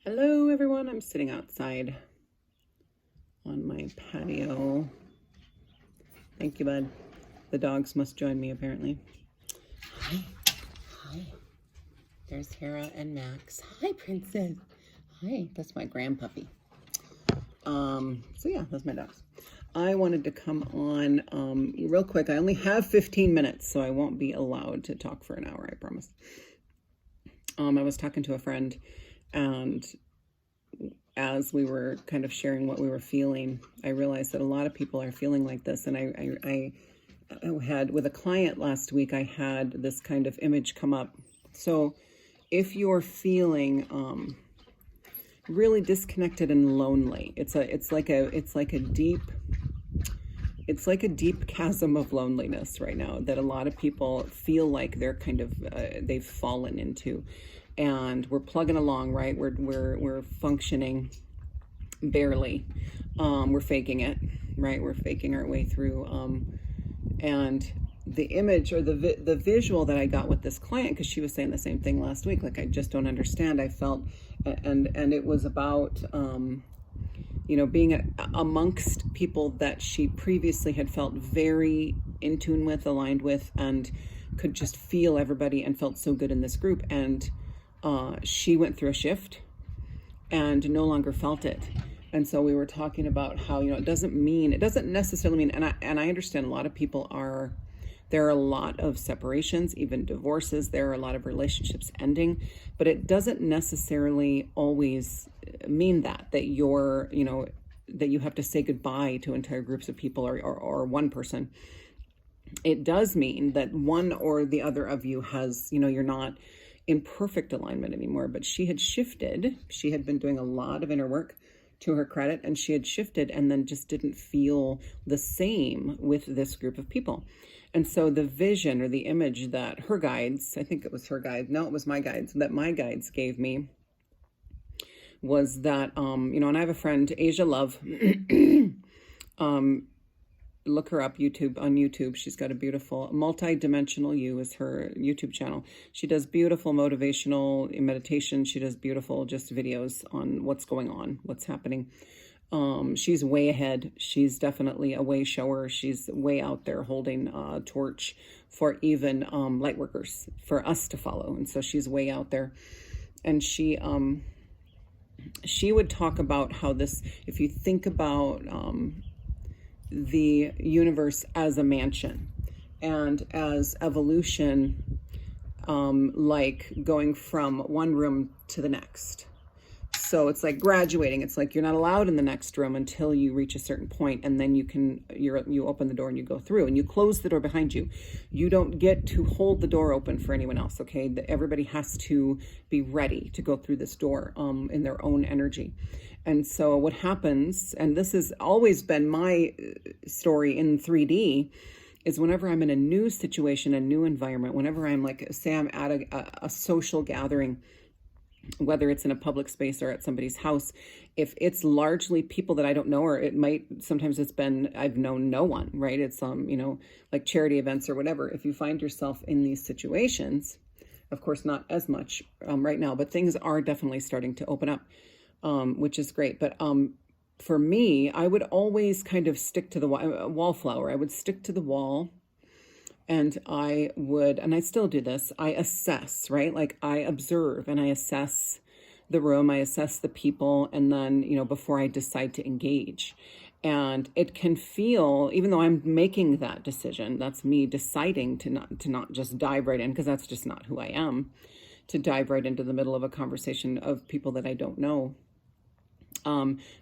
Hello everyone, I'm sitting outside on my patio. Thank you, bud. The dogs must join me apparently. Hi. Hi. There's Hera and Max. Hi, Princess. Hi, that's my grandpuppy. So yeah, that's my dogs. I wanted to come on real quick. I only have 15 minutes, so I won't be allowed to talk for an hour, I promise. I was talking to a friend, and as we were kind of sharing what we were feeling, I realized that a lot of people are feeling like this. And I had, with a client last week, I had this kind of image come up. So if you're feeling really disconnected and lonely, it's like a deep chasm of loneliness right now that a lot of people feel like they're kind of they've fallen into. And we're plugging along, right? We're functioning barely. We're faking it, right? We're faking our way through. And the image or the visual that I got with this client, because she was saying the same thing last week, like, I just don't understand. I felt, and it was about, being amongst people that she previously had felt very in tune with, aligned with, and could just feel everybody and felt so good in this group. And she went through a shift and no longer felt it. And so we were talking about how, it doesn't necessarily mean, and I understand a lot of people there are a lot of separations, even divorces, there are a lot of relationships ending, but it doesn't necessarily always mean that you're, that you have to say goodbye to entire groups of people or one person. It does mean that one or the other of you has, you're not in perfect alignment anymore, but she had shifted. She had been doing a lot of inner work, to her credit, and she had shifted and then just didn't feel the same with this group of people. And so the vision or the image that her guides, I think it was her guide, no, it was my guides, that my guides gave me was that, and I have a friend, Asia Love, look her up on YouTube. She's got a beautiful Multidimensional You is her YouTube channel. She does beautiful motivational meditation. She does beautiful just videos on what's going on, what's happening. She's way ahead. She's definitely a way shower. She's way out there holding a torch for even light workers, for us to follow. And so she's way out there. And she would talk about how this, if you think about the universe as a mansion and as evolution, like going from one room to the next. So it's like graduating. It's like you're not allowed in the next room until you reach a certain point, and then you open the door and you go through, and you close the door behind you. You don't get to hold the door open for anyone else. Okay, everybody has to be ready to go through this door in their own energy. And so what happens, and this has always been my story in 3D, is whenever I'm in a new situation, a new environment, whenever I'm like, say I'm at a social gathering, whether it's in a public space or at somebody's house, if it's largely people that I don't know, or sometimes I've known no one, right? It's, like charity events or whatever. If you find yourself in these situations, of course, not as much right now, but things are definitely starting to open up. Which is great. But for me, I would always kind of stick to the wallflower. I would stick to the wall, and I still do this. I assess, right? Like I observe and I assess the room, I assess the people, and then, before I decide to engage. And it can feel, even though I'm making that decision, that's me deciding to not just dive right in, because that's just not who I am, to dive right into the middle of a conversation of people that I don't know.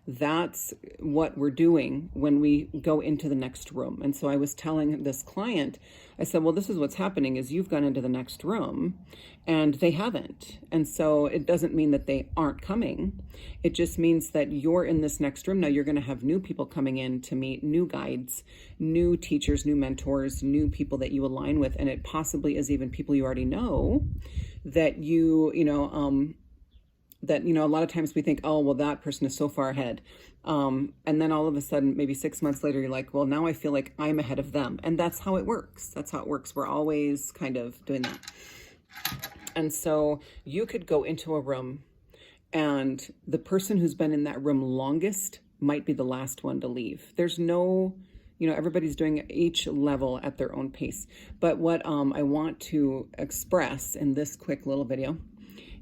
That's what we're doing when we go into the next room. And so I was telling this client, I said, well, this is what's happening is you've gone into the next room and they haven't. And so it doesn't mean that they aren't coming. It just means that you're in this next room. Now you're going to have new people coming in to meet, new guides, new teachers, new mentors, new people that you align with. And it possibly is even people you already know that a lot of times we think, oh, well, that person is so far ahead. And then all of a sudden, maybe 6 months later, you're like, well, now I feel like I'm ahead of them. And that's how it works. We're always kind of doing that. And so you could go into a room And the person who's been in that room longest might be the last one to leave. There's no, everybody's doing each level at their own pace. But what I want to express in this quick little video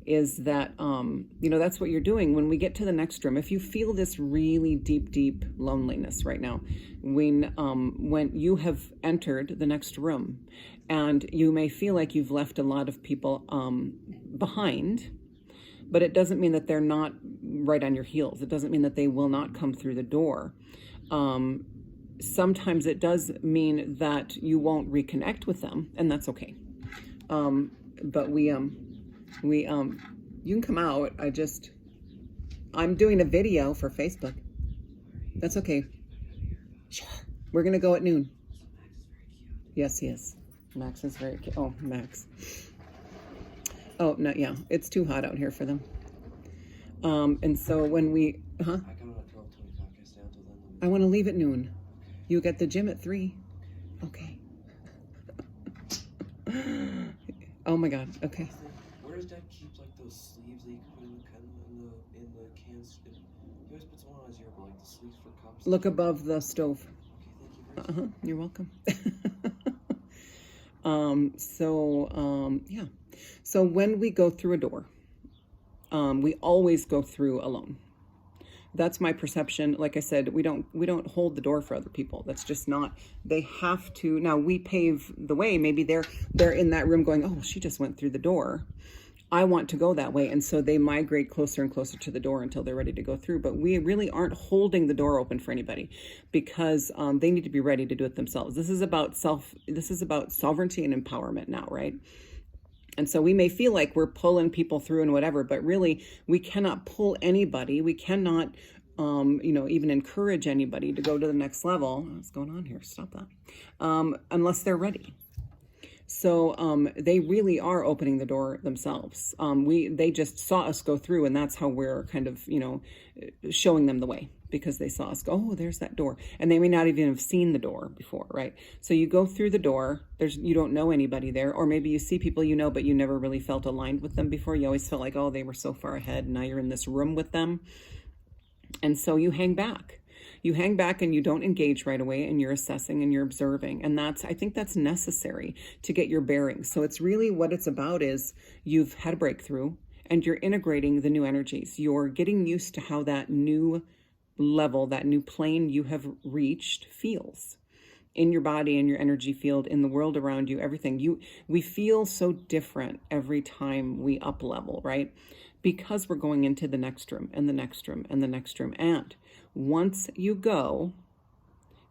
is that, that's what you're doing. When we get to the next room, if you feel this really deep loneliness right now, when you have entered the next room, and you may feel like you've left a lot of people behind, but it doesn't mean that they're not right on your heels. It doesn't mean that they will not come through the door. Sometimes it does mean that you won't reconnect with them, and that's okay. But you can come out. I'm doing a video for Facebook. That's okay. Sure. We're going to go at noon. Yes, he is. Max is very cute. Oh, Max. Oh, no, yeah. It's too hot out here for them. And so when we, I come out at 12:25. I stay until then. I want to leave at noon. You get the gym at 3. Okay. Oh my God. Okay. Where does Dad keep like those sleeves that you can put in the cans? He always puts one on his ear, but like the sleeves for cups. Look above the stove. Okay, thank you very much. You're welcome. Yeah. So when we go through a door, we always go through alone. That's my perception. Like I said, we don't hold the door for other people. That's just not, they have to. Now we pave the way. Maybe they're in that room going, oh, she just went through the door. I want to go that way. And so they migrate closer and closer to the door until they're ready to go through. But we really aren't holding the door open for anybody, because they need to be ready to do it themselves. This is about sovereignty and empowerment now, right? And so we may feel like we're pulling people through and whatever, but really we cannot pull anybody. We cannot, even encourage anybody to go to the next level. What's going on here? Stop that. Unless they're ready. So they really are opening the door themselves. They just saw us go through, and that's how we're kind of, showing them the way, because they saw us go, oh, there's that door. And they may not even have seen the door before, right? So you go through the door, you don't know anybody there, or maybe you see people but you never really felt aligned with them before. You always felt like, oh, they were so far ahead, and now you're in this room with them. And so you hang back. You hang back and you don't engage right away, and you're assessing and you're observing. And I think that's necessary to get your bearings. So it's really what it's about is you've had a breakthrough and you're integrating the new energies. You're getting used to how that new level, that new plane you have reached feels in your body, in your energy field, in the world around you, everything. We feel so different every time we up level, right? Because we're going into the next room and the next room and the next room. And once you go,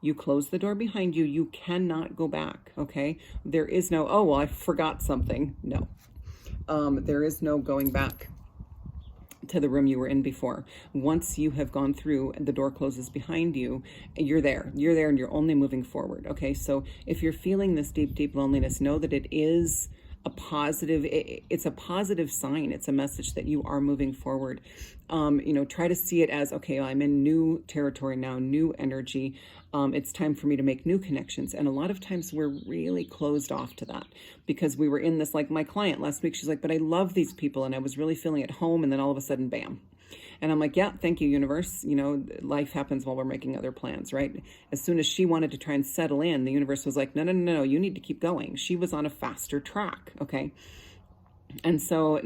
you close the door behind you. You cannot go back, okay? There is no, oh, well, I forgot something. No. There is no going back to the room you were in before. Once you have gone through and the door closes behind you, you're there and you're only moving forward. Okay. So if you're feeling this deep loneliness, know that it is a positive, it's a positive sign. It's a message that you are moving forward. Try to see it as, okay, I'm in new territory now, new energy. It's time for me to make new connections. And a lot of times we're really closed off to that, because we were in this, like my client last week, she's like, but I love these people and I was really feeling at home. And then all of a sudden, bam. And I'm like, yeah, thank you, universe. Life happens while we're making other plans, right? As soon as she wanted to try and settle in, the universe was like, no, you need to keep going. She was on a faster track, okay? And so,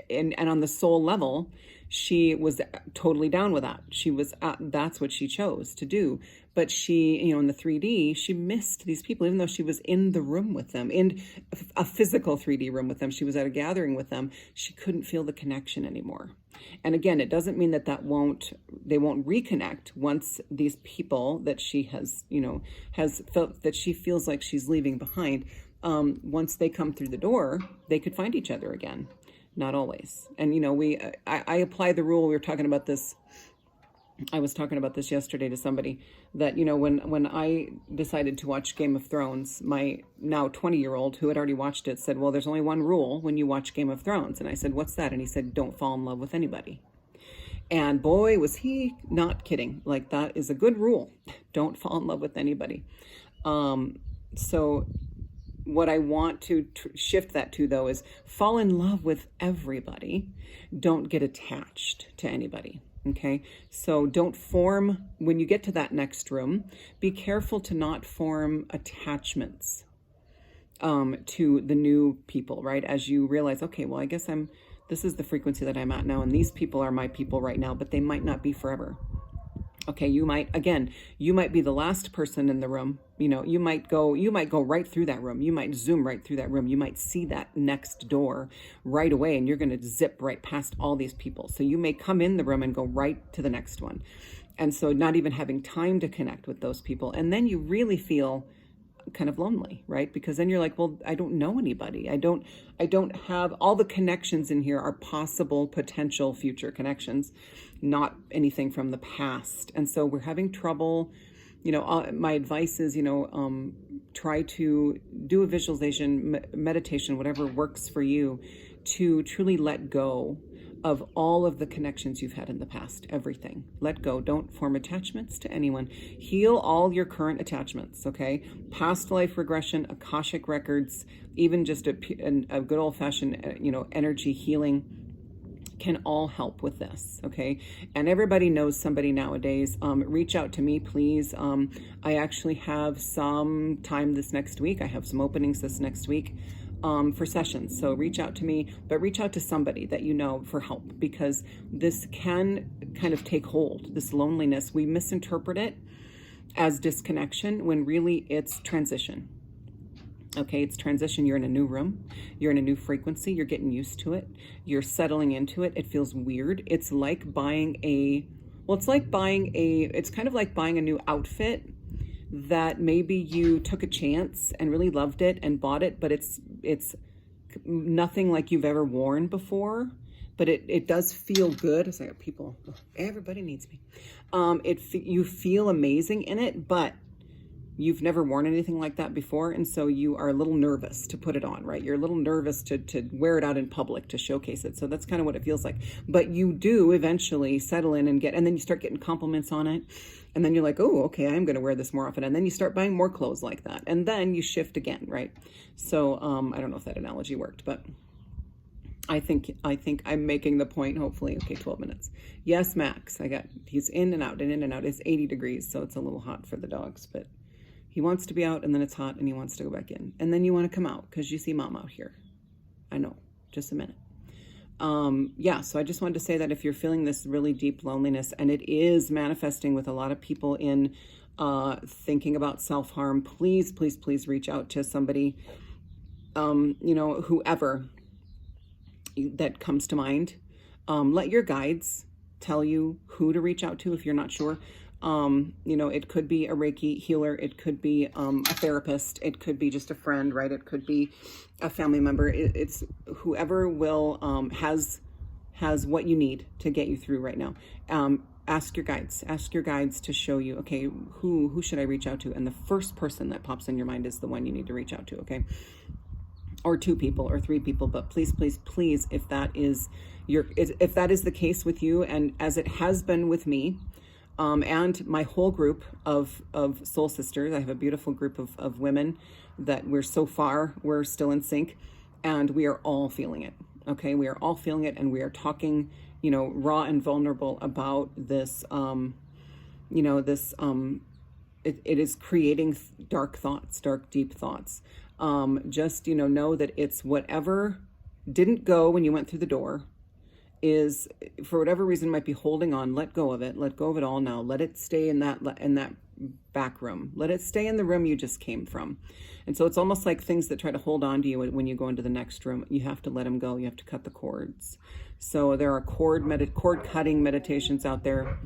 and on the soul level, she was totally down with that. That's what she chose to do. But she, in the 3D, she missed these people, even though she was in the room with them, in a physical 3D room with them. She was at a gathering with them. She couldn't feel the connection anymore. And again, it doesn't mean that they won't reconnect once these people that she has felt that she feels like she's leaving behind. Once they come through the door, they could find each other again. Not always. And, I apply the rule. We were talking about this. I was talking about this yesterday to somebody that, when I decided to watch Game of Thrones, my now 20-year-old who had already watched it said, well, there's only one rule when you watch Game of Thrones. And I said, what's that? And he said, don't fall in love with anybody. And boy, was he not kidding. Like, that is a good rule. Don't fall in love with anybody. So what I want to shift that to, though, is fall in love with everybody. Don't get attached to anybody. Okay, so don't form, when you get to that next room, be careful to not form attachments to the new people, right? As you realize, okay, well, I guess this is the frequency that I'm at now, and these people are my people right now, but they might not be forever. Okay, you might be the last person in the room. You might go right through that room. You might zoom right through that room. You might see that next door right away, and you're going to zip right past all these people. So you may come in the room and go right to the next one. And so not even having time to connect with those people. And then you really feel kind of lonely, right? Because then you're like, well, I don't know anybody. I don't have all the connections in here are possible potential future connections, not anything from the past. And so we're having trouble. My advice is, try to do a visualization, meditation, whatever works for you, to truly let go of all of the connections you've had in the past, everything. Let go. Don't form attachments to anyone. Heal all your current attachments, okay? Past life regression, Akashic records, even just a good old-fashioned, energy healing can all help with this, okay? And everybody knows somebody nowadays. Reach out to me, please. I actually have some time this next week. I have some openings this next week for sessions. So reach out to me, but reach out to somebody that you know for help, because this can kind of take hold, this loneliness. We misinterpret it as disconnection when really it's transition. Okay, it's transition. You're in a new room. You're in a new frequency. You're getting used to it. You're settling into it. It feels weird. It's like it's kind of like buying a new outfit that maybe you took a chance and really loved it and bought it, but it's nothing like you've ever worn before, but it does feel good. It's like everybody needs me. You feel amazing in it, but you've never worn anything like that before, and so you are a little nervous to put it on, right? You're a little nervous to wear it out in public, to showcase it. So that's kind of what it feels like. But you do eventually settle in and then you start getting compliments on it. And then you're like, oh, okay, I'm going to wear this more often. And then you start buying more clothes like that. And then you shift again, right? So I don't know if that analogy worked, but I think I'm making the point, hopefully. Okay, 12 minutes. Yes, Max, he's in and out and in and out. It's 80 degrees, so it's a little hot for the dogs, but he wants to be out, and then it's hot and he wants to go back in. And then you want to come out because you see mom out here. I know, just a minute. So I just wanted to say that if you're feeling this really deep loneliness, and it is manifesting with a lot of people in thinking about self-harm, please, please, please reach out to somebody, whoever that comes to mind. Let your guides tell you who to reach out to if you're not sure. It could be a Reiki healer. It could be a therapist. It could be just a friend, right? It could be a family member. It's whoever will has what you need to get you through right now. Ask your guides to show you, okay, who should I reach out to? And the first person that pops in your mind is the one you need to reach out to, okay? Or 2 people or 3 people, but please, please, please, if that is the case with you, and as it has been with me, and my whole group of soul sisters. I have a beautiful group of women that we're still in sync, and we are all feeling it. Okay, we are all feeling it, and we are talking, raw and vulnerable about this. It is creating dark deep thoughts. Just know that it's whatever didn't go when you went through the door. Is, for whatever reason, might be holding on. Let go of it all now. Let it stay in that back room. Let it stay in the room you just came from. And so it's almost like things that try to hold on to you when you go into the next room. You have to let them go. You have to cut the cords. So there are cord cutting meditations out there.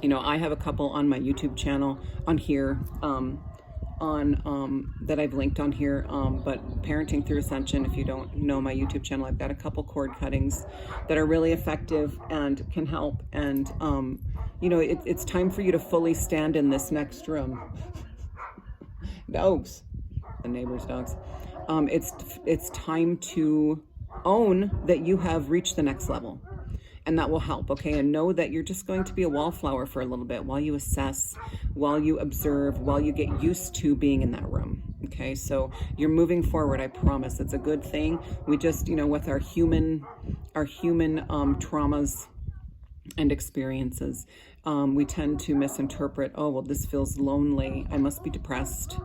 I have a couple on my YouTube channel on here. That I've linked on here, but Parenting Through Ascension, if you don't know my YouTube channel, I've got a couple cord cuttings that are really effective and can help. And it's time for you to fully stand in this next room. Dogs, the neighbors' dogs. It's time to own that you have reached the next level. And that will help, okay? And know that you're just going to be a wallflower for a little bit while you assess, while you observe, while you get used to being in that room, Okay, so you're moving forward. I promise. It's a good thing. We just, with our human traumas and experiences, we tend to misinterpret. Oh, well, this feels lonely. I must be depressed.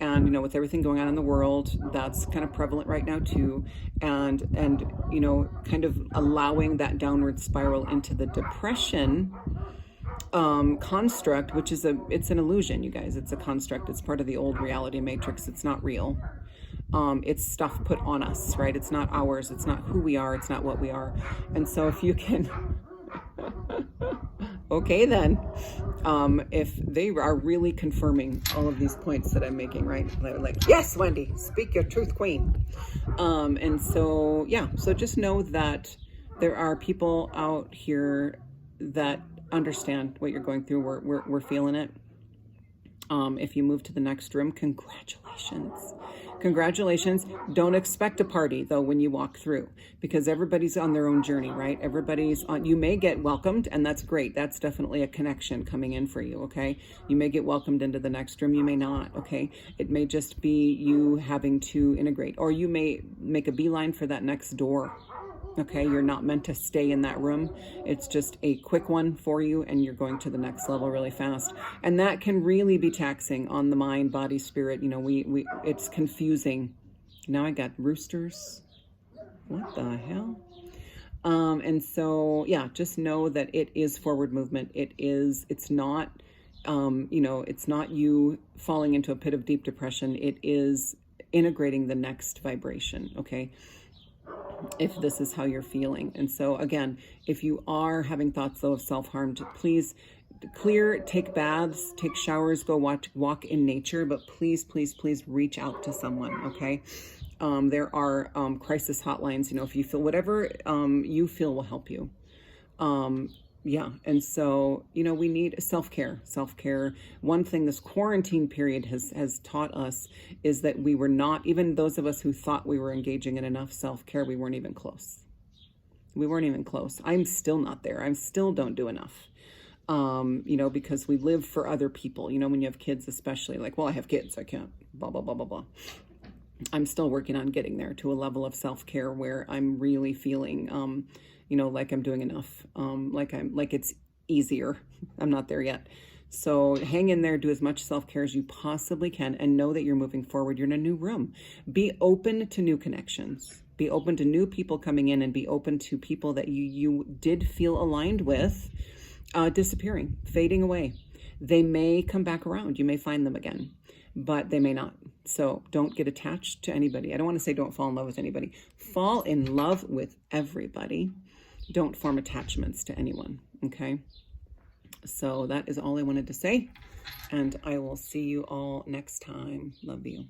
And with everything going on in the world, that's kind of prevalent right now too. And kind of allowing that downward spiral into the depression construct, which is it's an illusion, you guys. It's a construct. It's part of the old reality matrix. It's not real. It's stuff put on us, right? It's not ours. It's not who we are. It's not what we are. And so if you can, okay, then, if they are really confirming all of these points that I'm making, right? They're like, yes, Wendy, speak your truth, queen. And so, yeah, so just know that there are people out here that understand what you're going through. We're feeling it. If you move to the next room, congratulations. Congratulations. Don't expect a party though when you walk through, because everybody's on their own journey, right? You may get welcomed, and that's great. That's definitely a connection coming in for you, okay? You may get welcomed into the next room. You may not, okay? It may just be you having to integrate, or you may make a beeline for that next door. Okay, you're not meant to stay in that room. It's just a quick one for you, and you're going to the next level really fast. And that can really be taxing on the mind, body, spirit. It's confusing. Now I got roosters. What the hell? And so, yeah, just know that it is forward movement. It's not, it's not you falling into a pit of deep depression. It is integrating the next vibration, okay? If this is how you're feeling. And so again, if you are having thoughts though of self-harm, please take baths, take showers, go walk in nature, but please reach out to someone, okay? There are crisis hotlines, if you feel whatever you feel will help you. Yeah, and so, we need self-care. One thing this quarantine period has taught us is that we were not, even those of us who thought we were engaging in enough self-care, we weren't even close. I'm still not there. I still don't do enough. Because we live for other people, when you have kids, especially, like, well, I have kids, I can't, blah, blah, blah, blah, blah. I'm still working on getting there to a level of self-care where I'm really feeling, like I'm doing enough, like it's easier. I'm not there yet. So hang in there, do as much self-care as you possibly can, and know that you're moving forward. You're in a new room. Be open to new connections. Be open to new people coming in, and be open to people that you did feel aligned with disappearing, fading away. They may come back around. You may find them again, but they may not. So don't get attached to anybody. I don't want to say don't fall in love with anybody. Fall in love with everybody. Don't form attachments to anyone, okay? So that is all I wanted to say, and I will see you all next time. Love you.